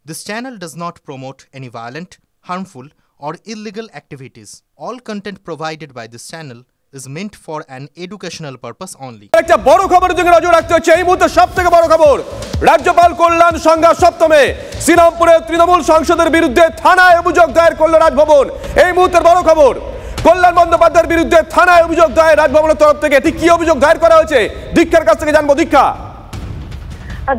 This channel does not promote any violent, harmful, or illegal activities. All content provided by this channel is meant for an educational purpose only. একটা বড় খবরের দিকে নজর রাখতে হচ্ছে। এই মুহূর্তে সবথেকে বড় খবর, রাজ্যপাল কল্যাণ সংঘাত সপ্তমে শ্রীরামপুরে তৃণমূল সাংসদের বিরুদ্ধে থানায় অভিযোগ দায়ের করল রাজভবন। এই মুহূর্তের বড় খবর, কল্যাণ বন্দ্যোপাধ্যায়ের বিরুদ্ধে থানায় অভিযোগ দায়ের রাজভবনের তরফ থেকে। ঠিক কি অভিযোগ দায়ের করা হয়েছে দীক্ষার কাছ থেকে জানবো। দীক্ষা,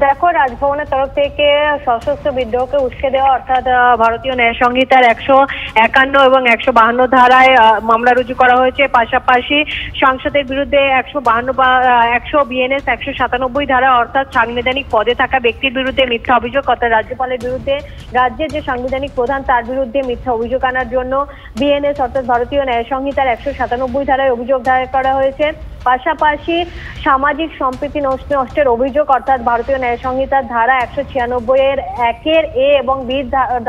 দেখো, রাজভবনের তরফ থেকে সশস্ত্র বিদ্রোহকে উস্কে দেওয়া অর্থাৎ ভারতীয় ন্যায় সংহিতার 151 এবং 152 ধারায় মামলা রুজু করা হয়েছে। পাশাপাশি সাংসদের বিরুদ্ধে 152 বিএনএস 197 ধারা অর্থাৎ সাংবিধানিক পদে থাকা ব্যক্তির বিরুদ্ধে মিথ্যা অভিযোগ, অর্থাৎ রাজ্যপালের বিরুদ্ধে রাজ্যের যে সাংবিধানিক প্রধান তার বিরুদ্ধে মিথ্যা অভিযোগ আনার জন্য বিএনএস অর্থাৎ ভারতীয় ন্যায় সংহিতার 197 ধারায় অভিযোগ দায়ের করা হয়েছে। পাশাপাশি সামাজিক সম্প্রীতি নষ্টের অভিযোগ অর্থাৎ ভারতীয় ন্যায় সংহিতার ধারা 196 এর এ এবং বি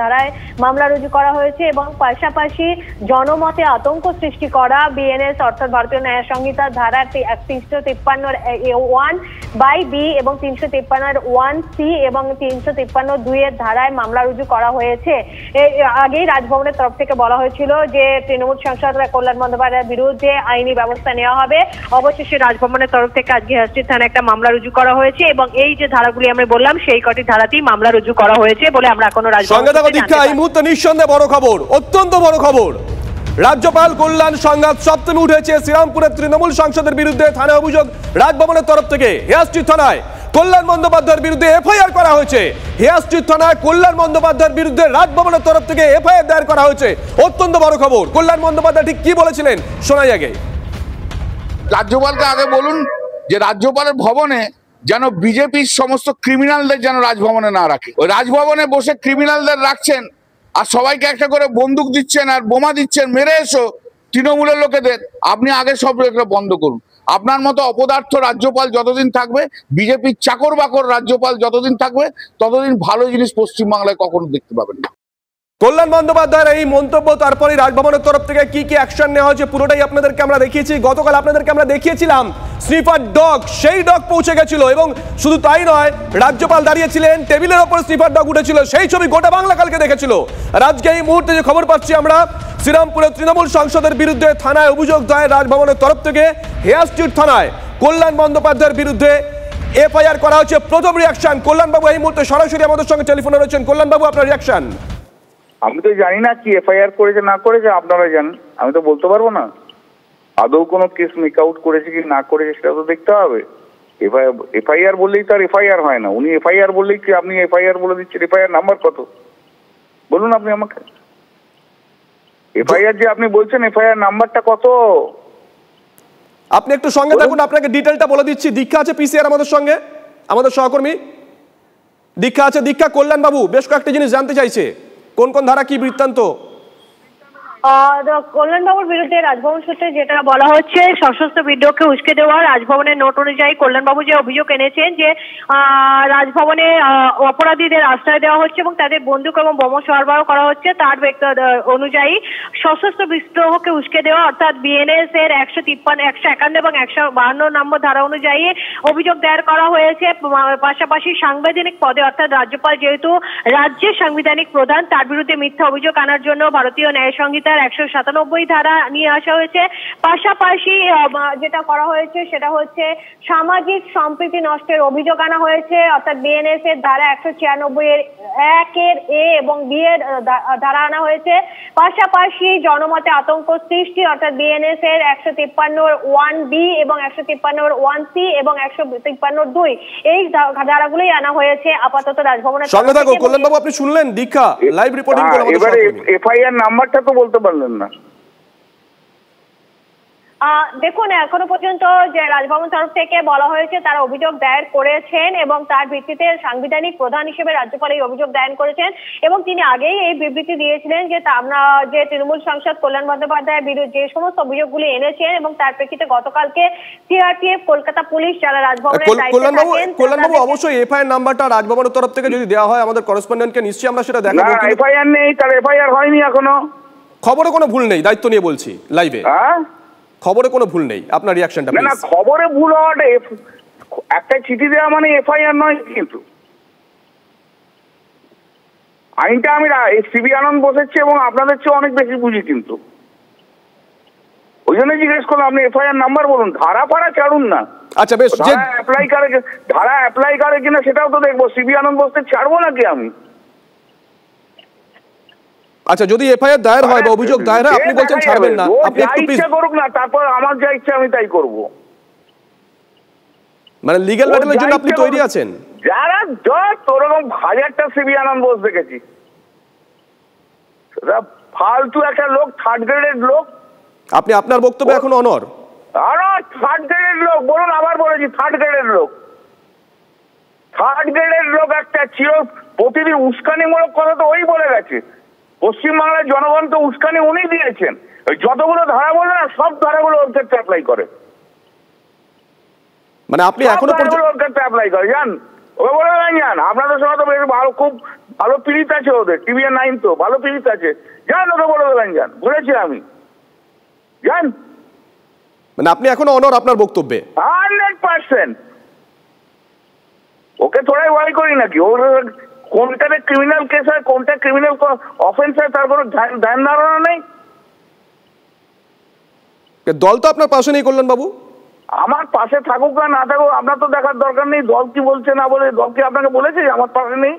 ধারায় মামলা রুজু করা হয়েছে এবং পাশাপাশি জনমতে আতঙ্ক সৃষ্টি করা বিএনএস অর্থাৎ ভারতীয় ন্যায় সংহিতার ধারা 353(1)(বি) এবং 353(1)(সি) এবং 353(2) এর ধারায় মামলা রুজু করা হয়েছে। আগেই রাজভবনের তরফ থেকে বলা হয়েছিল যে তৃণমূল সাংসদ কল্যাণ বন্দ্যোপাধ্যায়ের বিরুদ্ধে আইনি ব্যবস্থা নেওয়া হবে। অবশেষে রাজভবনের তরফ থেকে আজকে হেয়ারস্ট্রিট থানায় একটা মামলা রুজু করা হয়েছে এবং এই যে ধারাগুলি আমরা বললাম সেই কটি ধারাতেই মামলা রুজু করা হয়েছে বলে আমরা এখনো এই মুহূর্তে নিঃসন্দেহে বড় খবর, অত্যন্ত বড় খবর, রাজ্যপাল কল্যাণ সংঘাত সপ্তমে উঠেছে। শ্রীরামপুরের তৃণমূল সাংসদের বিরুদ্ধে থানায় অভিযোগ রাজভবনের তরফ থেকে। হেয়ারস্ট্রিট থানায় কল্যাণ বন্দ্যোপাধ্যায়ের বিরুদ্ধে এফআইআর করা হয়েছে। হেয়ারস্ট্রিট থানায় কল্যাণ বন্দ্যোপাধ্যায়ের বিরুদ্ধে রাজভবনের তরফ থেকে এফআইআর দায়ের করা হয়েছে। অত্যন্ত বড় খবর, কল্যাণ বন্দ্যোপাধ্যায় ঠিক কি বলেছিলেন শোনাই আগে। রাজ্যপালকে আগে বলুন যে রাজ্যপালের ভবনে যেন বিজেপির সমস্ত ক্রিমিনালদের যেন রাজভবনে না রাখে। ওই রাজভবনে বসে ক্রিমিনালদের রাখছেন আর সবাইকে একটা করে বন্দুক দিচ্ছেন আর বোমা দিচ্ছেন, মেরে এসো তৃণমূলের লোকেদের। আপনি আগে সব এগুলো বন্ধ করুন। আপনার মতো অপদার্থ রাজ্যপাল যতদিন থাকবে, বিজেপির চাকর বাকর রাজ্যপাল যতদিন থাকবে, ততদিন ভালো জিনিস পশ্চিমবাংলায় কখনো দেখতে পাবেন না। কল্যাণ বন্দ্যোপাধ্যায়ের এই মন্তব্য, তারপরে রাজভবনের তরফ থেকে কি কি অ্যাকশন নেওয়া হয়েছে পুরোটাই আপনাদেরকে আমরা দেখিয়েছি। গতকাল আপনাদেরকে আমরা দেখিয়েছিলাম স্নিফার ডগ, সেই ডগ পৌঁছে গেছিল এবং শুধু তাই নয়, রাজ্যপাল দাঁড়িয়েছিলেন, টেবিলের ওপর স্নিফার ডগ উঠেছিল, সেই ছবি গোটা বাংলা কালকে দেখেছিল। আর আজকে এই মুহূর্তে যে খবর পাচ্ছি আমরা, শ্রীরামপুরের তৃণমূল সাংসদের বিরুদ্ধে থানায় অভিযোগ দায়ের রাজভবনের তরফ থেকে। হেয়ারস্ট্রিট থানায় কল্যাণ বন্দ্যোপাধ্যায়ের বিরুদ্ধে এফআইআর করা হচ্ছে। প্রথম রিয়াকশন, কল্যাণবাবু এই মুহূর্তে সরাসরি আমাদের সঙ্গে টেলিফোনে রয়েছেন। কল্যাণবাবু, আপনার রিয়াকশন। আমি তো জানি না কি এফআইআর করেছে না করেছে, আপনারা জানেন, আমি তো বলতে পারবো না। আদৌ কোনো কেস মেক আউট করেছে কি না করেছে সেটা তো দেখতে হবে। এফআইআর বললেই তো আর এফআইআর হয় না। উনি এফআইআর বললেই কি আপনি এফআইআর বলে দিচ্ছেন? এফআইআর নাম্বার কত বলুন আপনি আমাকে। এফআইআর যে আপনি বলছেন এফআইআর নাম্বারটা কত? আপনি একটু সঙ্গে থাকুন, আপনাকে ডিটেলটা বলে দিচ্ছি। দীক্ষা আছে পিসিআর আমাদের সঙ্গে, আমাদের সহকর্মী দীক্ষা আছে। দীক্ষা, কল্যাণবাবু বেশ কয়েকটা জিনিস জানতে চাইছে, কোন কোন ধারা কি বৃত্তান্ত? কল্যাণবাবুর বিরুদ্ধে রাজভবন সূত্রে যেটা বলা হচ্ছে, সশস্ত্র বিদ্রোহকে উস্কে দেওয়া। রাজভবনের নোট অনুযায়ী কল্যাণবাবু যে অভিযোগ এনেছেন যে রাজভবনে অপরাধীদের আশ্রয় দেওয়া হচ্ছে এবং তাদের বন্দুক এবং বোমা সরবরাহ করা হচ্ছে, তার অনুযায়ী সশস্ত্র বিদ্রোহকে উস্কে দেওয়া অর্থাৎ বিএনএস এর 153, 151 এবং 152 নম্বর ধারা অনুযায়ী অভিযোগ দায়ের করা হয়েছে। পাশাপাশি সাংবিধানিক পদে অর্থাৎ রাজ্যপাল যেহেতু রাজ্যের সাংবিধানিক প্রধান, তার বিরুদ্ধে মিথ্যা অভিযোগ আনার জন্য ভারতীয় ন্যায় সংহিতার 197 ধারা নিয়ে আসা হয়েছে। পাশাপাশি যেটা করা হয়েছে সেটা হচ্ছে সামাজিক সম্প্রীতি নষ্টের অভিযোগ আনা হয়েছে অর্থাৎ বিএনএস এর ধারা 196 এর এ এবং বি এর ধারা আনা হয়েছে। পাশাপাশি জনমতে আতঙ্ক সৃষ্টি অর্থাৎ বিএনএস এর 153(1)(বি) এবং 153(1)(সি) এবং 153(2) এই ধারাগুলোই আনা হয়েছে আপাতত রাজভবনের সঙ্গে থাকো। কল্যাণবাবু আপনি শুনলেন, দীক্ষা লাইভ রিপোর্টিং করে আমাদের এবারে এফআইআর নাম্বারটা তো বলতে পারলেন না। দেখুন, এখনো পর্যন্ত যে রাজভবন তরফ থেকে বলা হয়েছে তারা অভিযোগ দায়ের করেছেন এবং তার ভিত্তিতে সাংবিধানিক প্রধান হিসেবে রাজ্যপাল এই অভিযোগ দায়ের করেছেন এবং তিনি আগেই এই বিবৃতি দিয়েছিলেন যে আমরা যে তৃণমূল সাংসদ কল্যাণ বন্দ্যোপাধ্যায়ের বিরুদ্ধে যে সমস্ত অভিযোগগুলি এনেছেন এবং তার প্রেক্ষিতে গতকালকে সিআরপিএফ, কলকাতা পুলিশ যারা রাজভবনের দায়িত্বে থাকেন। কল্যাণবাবু অবশ্যই এফআইআর নাম্বারটা রাজভবনের তরফ থেকে যদি দেওয়া হয় আমাদের করেসপন্ডেন্টকে নিশ্চয়ই আমরা সেটা দেখাবো। এফআইআর নেই, তার এফআইআর হয়নি এখনো। খবরে কোনো ভুল নেই, দায়িত্ব নিয়ে বলছি লাইভে। খবরে কোনো ভুল নেই, আপনার রিঅ্যাকশনটা প্লিজ। না, খবরে ভুল হওয়াটা একটা চিঠি দেওয়া মানে এফআইআর নয় কিন্তু। আইনটা আমি সিবি আনন্দ বসেছি এবং আপনাদের চেয়ে অনেক বেশি বুঝি, কিন্তু ওই জন্য জিজ্ঞেস করলাম আপনি এফআইআর নাম্বার বলুন, ধারা ফারা ছাড়ুন না। আচ্ছা বেশ, ধারা অ্যাপ্লাই করে কিনা সেটাও তো দেখবো। সিবি আনন্দ বসতে ছাড়বো নাকি আমি? আচ্ছা যদি এফআইআর দায়ের হয় বা অভিযোগ দায়ের হয় আপনি বলছেন ছাড়বেন না, আপনি একটু ইচ্ছা করুক না, তারপর আমার যা ইচ্ছা আমি তাই করব। মানে লিগ্যাল ব্যাটেলের জন্য আপনি তৈরি আছেন? যারা ওরকম 1000টা সিবি আনন্দ বোস দেখেছি, ফালতু একটা লোক, থার্ড গ্রেডের লোক। আপনি আপনার বক্তব্য এখন অনর? আরো থার্ড গ্রেডের লোক বলুন, আবার বলেছি থার্ড গ্রেডের লোক। থার্ড গ্রেডের লোক একটা প্রতিদিন উস্কানিমূলক কথা তো ওই বলে গেছে। পশ্চিমবাংলার জনগণকে উস্কানি উনি দিয়েছেন। ওই যতগুলো ধারা বলে না, সব ধারাগুলো ওর ক্ষেত্রে অ্যাপ্লাই করে। মানে আপনি এখনো পর্যন্ত ওর ক্ষেত্রে অ্যাপ্লাই করে, জান ওকে বলে জান। আপনাদের সঙ্গে তো বেশ ভালো, খুব ভালো পীড়িত আছে ওদের, TVN9 তো ভালো পীড়িত আছে, জান ওকে বলে দেবেন, জান বলেছি আমি, জান। মানে আপনি এখনো অনর আপনার বক্তব্যে? 100%। ওকে থোড়াই ওয়াই করি নাকি? ওর কোনটাতে ক্রিমিনাল কেস হয়, কোনটা ক্রিমিনাল অফেন্স হয়, তার কোনো ধ্যান ধারণা নেই। দল তো আপনার পাশে নেই কল্যাণ বাবু। আমার পাশে থাকুক আর না থাকুক আপনার তো দেখার দরকার নেই। দল কি বলছে না বলে, দল কি আপনাকে বলেছে যে আমার পাশে নেই?